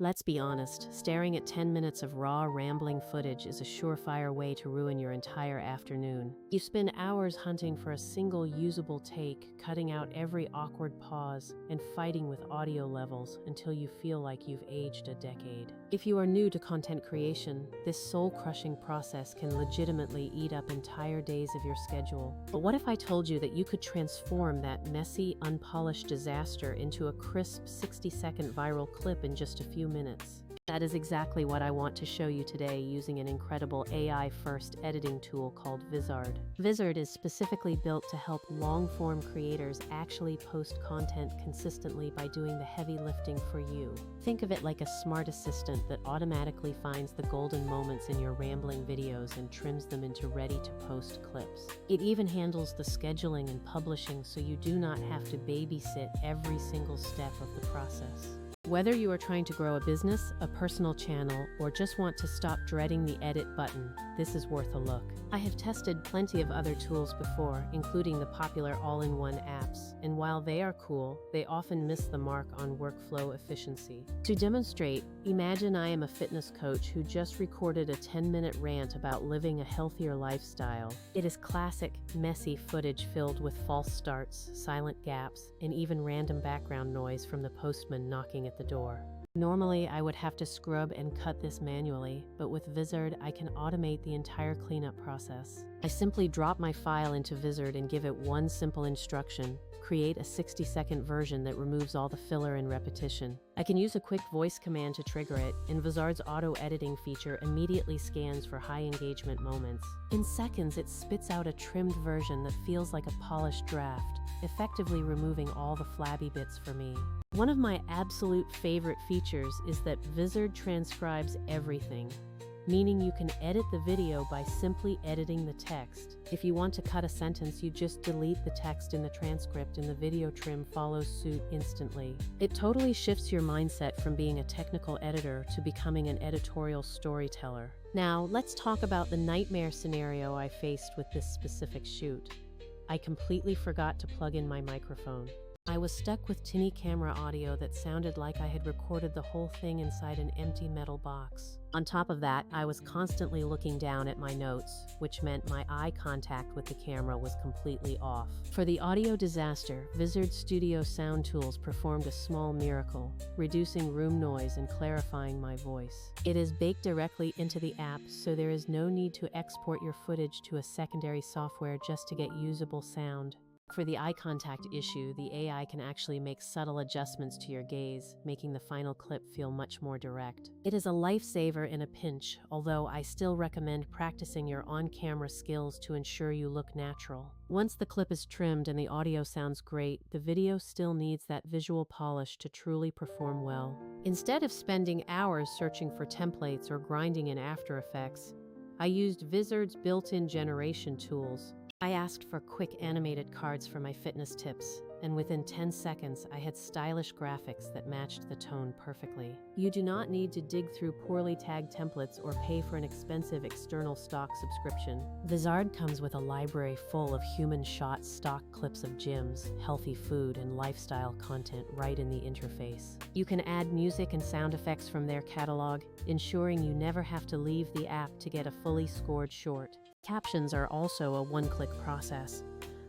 Let's be honest, staring at 10 minutes of raw, rambling footage is a surefire way to ruin your entire afternoon. You spend hours hunting for a single usable take, cutting out every awkward pause, and fighting with audio levels until you feel like you've aged a decade. If you are new to content creation, this soul-crushing process can legitimately eat up entire days of your schedule. But what if I told you that you could transform that messy, unpolished disaster into a crisp 60-second viral clip in just a few minutes? That is exactly what I want to show you today using an incredible AI-first editing tool called Vizard. Vizard is specifically built to help long-form creators actually post content consistently by doing the heavy lifting for you. Think of it like a smart assistant that automatically finds the golden moments in your rambling videos and trims them into ready-to-post clips. It even handles the scheduling and publishing so you do not have to babysit every single step of the process. Whether you are trying to grow a business, a personal channel, or just want to stop dreading the edit button, this is worth a look. I have tested plenty of other tools before, including the popular all-in-one apps, and while they are cool, they often miss the mark on workflow efficiency. To demonstrate, imagine I am a fitness coach who just recorded a 10-minute rant about living a healthier lifestyle. It is classic, messy footage filled with false starts, silent gaps, and even random background noise from the postman knocking at the door. Normally, I would have to scrub and cut this manually, but with Vizard, I can automate the entire cleanup process. I simply drop my file into Vizard and give it one simple instruction: create a 60-second version that removes all the filler and repetition. I can use a quick voice command to trigger it, and Vizard's auto-editing feature immediately scans for high-engagement moments. In seconds, it spits out a trimmed version that feels like a polished draft, effectively removing all the flabby bits for me. One of my absolute favorite features is that Vizard transcribes everything, meaning you can edit the video by simply editing the text. If you want to cut a sentence, you just delete the text in the transcript and the video trim follows suit instantly. It totally shifts your mindset from being a technical editor to becoming an editorial storyteller. Now, let's talk about the nightmare scenario I faced with this specific shoot. I completely forgot to plug in my microphone. I was stuck with tinny camera audio that sounded like I had recorded the whole thing inside an empty metal box. On top of that, I was constantly looking down at my notes, which meant my eye contact with the camera was completely off. For the audio disaster, Vizard Studio Sound Tools performed a small miracle, reducing room noise and clarifying my voice. It is baked directly into the app, so there is no need to export your footage to a secondary software just to get usable sound. For the eye contact issue, the AI can actually make subtle adjustments to your gaze, making the final clip feel much more direct. It is a lifesaver in a pinch, although I still recommend practicing your on-camera skills to ensure you look natural. Once the clip is trimmed and the audio sounds great, the video still needs that visual polish to truly perform well. Instead of spending hours searching for templates or grinding in After Effects, I used Vizard's built-in generation tools. I asked for quick animated cards for my fitness tips, and within 10 seconds, I had stylish graphics that matched the tone perfectly. You do not need to dig through poorly tagged templates or pay for an expensive external stock subscription. Vizard comes with a library full of human-shot stock clips of gyms, healthy food, and lifestyle content right in the interface. You can add music and sound effects from their catalog, ensuring you never have to leave the app to get a fully scored short. Captions are also a one-click process,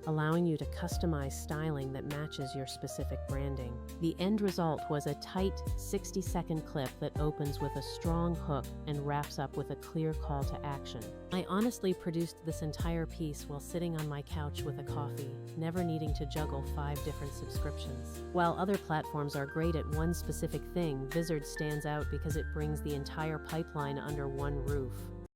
allowing you to customize styling that matches your specific branding. The end result was a tight 60-second clip that opens with a strong hook and wraps up with a clear call to action. I honestly produced this entire piece while sitting on my couch with a coffee, never needing to juggle 5 different subscriptions. While other platforms are great at one specific thing, Vizard stands out because it brings the entire pipeline under one roof.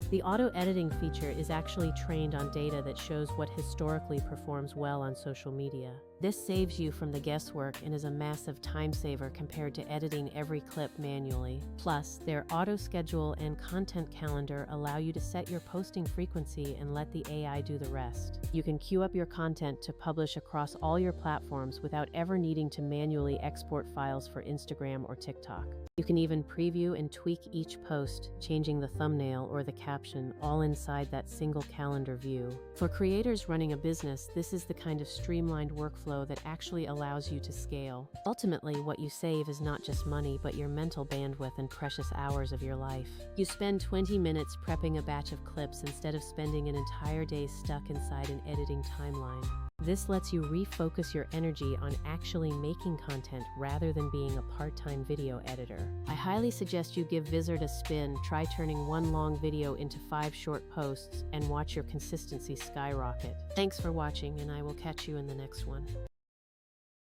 The auto-editing feature is actually trained on data that shows what historically performs well on social media. This saves you from the guesswork and is a massive time saver compared to editing every clip manually. Plus, their auto-schedule and content calendar allow you to set your posting frequency and let the AI do the rest. You can queue up your content to publish across all your platforms without ever needing to manually export files for Instagram or TikTok. You can even preview and tweak each post, changing the thumbnail or the caption, all inside that single calendar view. For creators running a business, this is the kind of streamlined workflow workflow that actually allows you to scale. Ultimately, what you save is not just money, but your mental bandwidth and precious hours of your life. You spend 20 minutes prepping a batch of clips instead of spending an entire day stuck inside an editing timeline. This lets you refocus your energy on actually making content rather than being a part-time video editor. I highly suggest you give Vizard a spin, try turning one long video into 5 short posts, and watch your consistency skyrocket. Thanks for watching, and I will catch you in the next one.